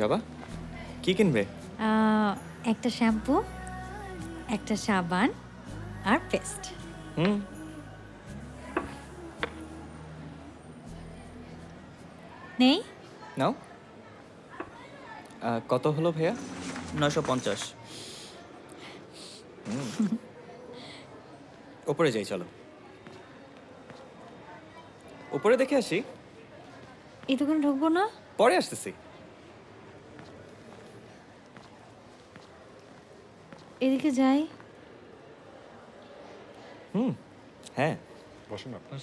জবা কি কিনবে? একটা শ্যাম্পু, একটা সাবান আর পেস্ট। হুম নেই? নাও। কত হলো ভাইয়া? 950। উপরে যাই, চলো উপরে দেখে আসি। এই দোকানে ঢুকবো না? পরে আসতেছি। এদিকে যাই। হ্যাঁ বসেন আপনি,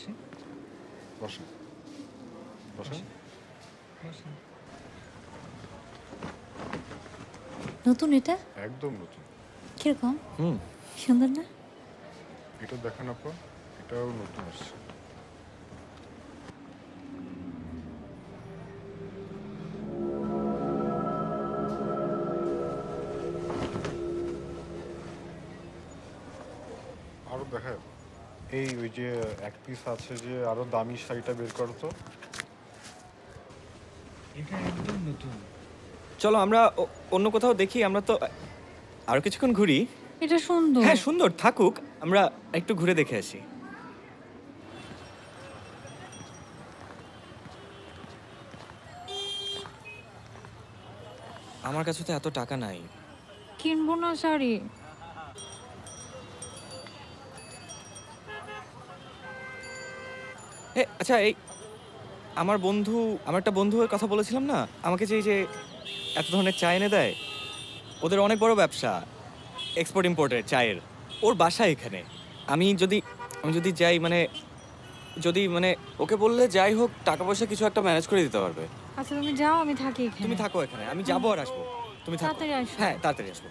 বসেন বসেন। নতুন এটা? একদম নতুন। কিরকম? হুম সুন্দর না? এটা দেখেন আপা, এটাও নতুন আসছে। আরো দেখায় এই ওই যে এক পিস আছে যে আরো দামি শাড়িটা বের করো তো। এটা একদম নতুন। চলো আমরা অন্য কোথাও দেখি। আমরা তো আরো কিছুক্ষণ ঘুরি। এটা সুন্দর। হ্যাঁ সুন্দর থাকুক, আমরা একটু ঘুরে দেখে আসি। আমার কাছে তো এত টাকা নাই। কিনবো না শাড়ি। আচ্ছা এই আমার একটা বন্ধুর কথা বলেছিলাম না, আমাকে যে এই যে এত ধরনের চা এনে দেয়, ওদের অনেক বড় ব্যবসা, এক্সপোর্ট ইম্পোর্টের চায়ের। ওর বাসা এখানে। আমি যদি যাই, যদি ওকে বললে যাই হোক টাকা পয়সা কিছু একটা ম্যানেজ করে দিতে পারবে। আচ্ছা তুমি যাও, আমি থাকি এখানে। তুমি থাকো এখানে, আমি যাবো আর আসবো। তুমি থাকো। তাড়াতাড়ি আসো। হ্যাঁ তাড়াতাড়ি আসবো।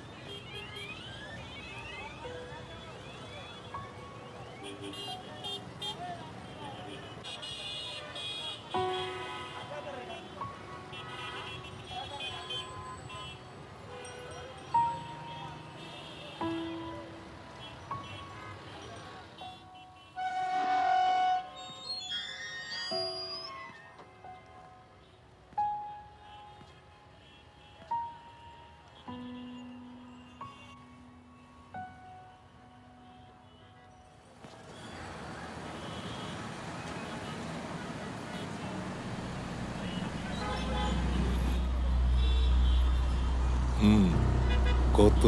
কত?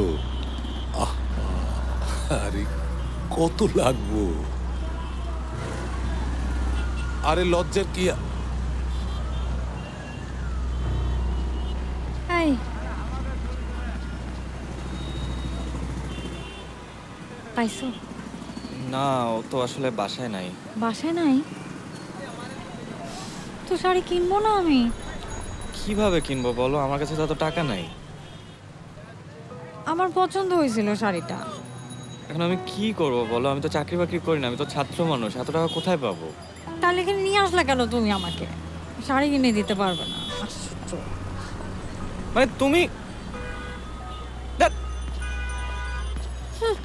আরে কত লাগবো? আরে লজ্জার কি এই পাইছো? না, ও তো আসলে বাসায় নাই। বাসায় নাই? তো শাড়ি কিনবো না আমি? কিভাবে কিনবো বলো, আমার কাছে তো এত টাকা নাই। আমার পছন্দ হয়েছিল শাড়িটা। এখন আমি কি করবো বলো, আমি তো চাকরি বাকরি করি না, আমি তো ছাত্র মানুষ, এত টাকা কোথায় পাবো? তাহলে এখানে নিয়ে আসলে কেন তুমি আমাকে? শাড়ি কিনে দিতে পারবে না? আশ্চর্য। তুমি হুঁ,